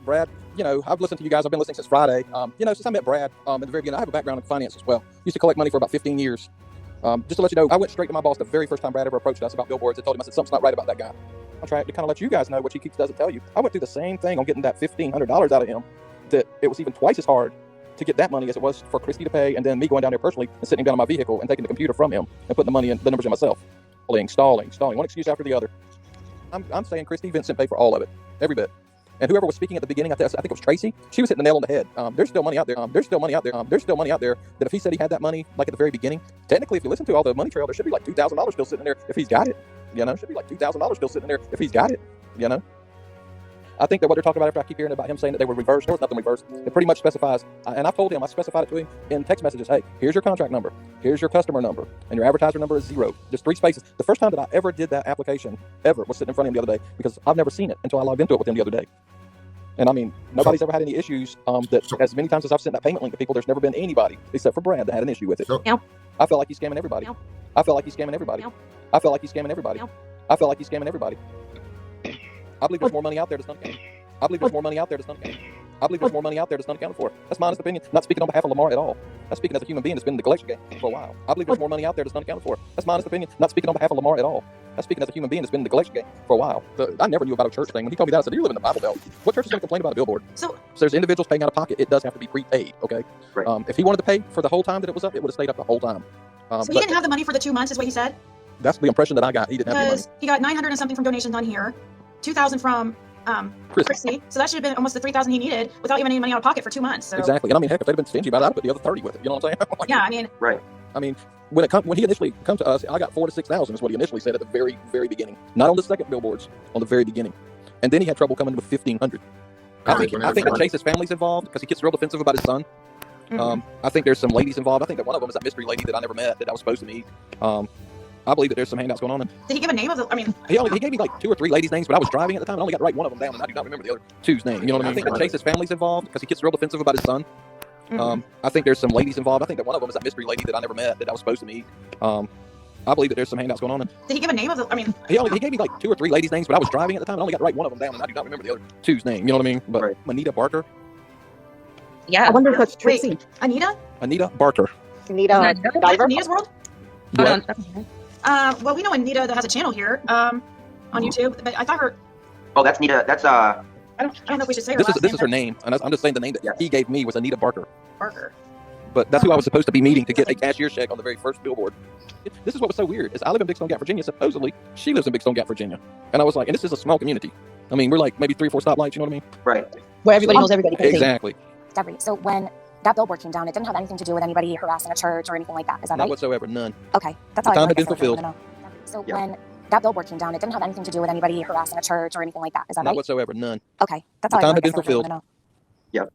Brad, I've listened to you guys. I've been listening since Friday. Since I met Brad at the very beginning, I have a background in finance as well. Used to collect money for about 15 years. Just to let you know, I went straight to my boss the very first time Brad ever approached us about billboards. I told him, I said, something's not right about that guy. I'm trying to kind of let you guys know what he doesn't tell you. I went through the same thing on getting that $1,500 out of him, that it was even twice as hard to get that money as it was for Christy to pay, and then me going down there personally and sitting down in my vehicle and taking the computer from him and putting the numbers in myself. Stalling, one excuse after the other. I'm saying Christy Vincent paid for all of it, every bit. And whoever was speaking at the beginning, I think it was Tracy, she was hitting the nail on the head. There's still money out there. There's still money out there that if he said he had that money, like at the very beginning, technically, if you listen to all the money trail, there should be like $2,000 still sitting there if he's got it. Should be like $2,000 still sitting there if he's got it. I think that what they're talking about, after I keep hearing about him saying that they were reversed, there was nothing reversed. It pretty much specifies, and I told him, I specified it to him in text messages. Hey, here's your contract number, here's your customer number, and your advertiser number is 0. Just 3 spaces. The first time that I ever did that application ever was sitting in front of him the other day, because I've never seen it until I logged into it with him the other day. And I mean, nobody's ever had any issues. That as many times as I've sent that payment link to people, there's never been anybody except for Brad that had an issue with it. I felt like he's scamming everybody. I felt like he's scamming everybody. I felt like he's scamming everybody. I felt like he's scamming everybody. I believe there's more money out there that's unaccountable. I believe there's more money out there that's unaccountable. I believe there's more money out there that's unaccounted for. That's my honest opinion. Not speaking on behalf of Lamar at all. That's speaking as a human being that's been in the collection game for a while. I believe there's more money out there that's unaccounted for. That's my honest opinion. Not speaking on behalf of Lamar at all. That's speaking as a human being that's been in the collection game for a while. I never knew about a church thing. When he told me that, I said, you live in the Bible Belt. What church is going to complain about a billboard? So there's individuals paying out of pocket. It does have to be prepaid, okay? Right. If he wanted to pay for the whole time that it was up, it would have stayed up the whole time. So he didn't have the money for the 2 months, is what he said? That's the impression that I got. He didn't have the money. Because he got 900 and something from donations on here, 2,000 from Christy. So that should have been almost the 3,000 he needed without even any money out of pocket for 2 months. So. Exactly. And I mean, heck, if they'd have been stingy about it, I'd have put the other 30 with it. You know what I'm saying? Yeah, I mean. Right. I mean, when he initially come to us, I got 4,000 to 6,000 is what he initially said at the very, very beginning. Not on the second billboards, on the very beginning. And then he had trouble coming with 1,500. I think that Chase's family's involved because he gets real defensive about his son. Mm-hmm. I think there's some ladies involved. I think that one of them is that mystery lady that I never met that I was supposed to meet. I believe that there's some handouts going on. Did he give a name of the? I mean, he gave me like 2 or 3 ladies' names, but I was driving at the time. I only got to write one of them down, and I do not remember the other 2's name. You know what I mean? I think that Chase's family's involved because he gets real defensive about his son. Mm-hmm. I think there's some ladies involved. I think that one of them is that mystery lady that I never met that I was supposed to meet. I believe that there's some handouts going on. Did he give a name of the? I mean, he gave me like 2 or 3 ladies' names, but I was driving at the time. I only got to write one of them down, and I do not remember the other 2's name. You know what I mean? But right. Anita Barker. Yeah. I wonder if that's Tracy. Wait, Anita? Anita Barker. Anita Diver? Anita's World? Well, we know Anita that has a channel here on YouTube, but I thought her. Oh, that's Anita. That's I don't know if we should say her last name. This is her name, and I'm just saying the name that he gave me was Anita Barker. Barker. But that's who I was supposed to be meeting to get a cashier's check on the very first billboard. This is what was so weird, is I live in Big Stone Gap, Virginia. Supposedly, she lives in Big Stone Gap, Virginia. And I was like, and this is a small community. I mean, we're like maybe 3 or 4 stoplights, you know what I mean? Right. Where everybody knows everybody. Exactly. Devery. So when that billboard came down, it didn't have anything to do with anybody harassing a church or anything like that. Is that right? Not whatsoever. None. Okay. That's all the I time had been wanted fulfilled. to know. So when that billboard came down, it didn't have anything to do with anybody harassing a church or anything like that. Is that right? Not whatsoever. None. Okay. That's all the I time had wanted been fulfilled. to know. Yep.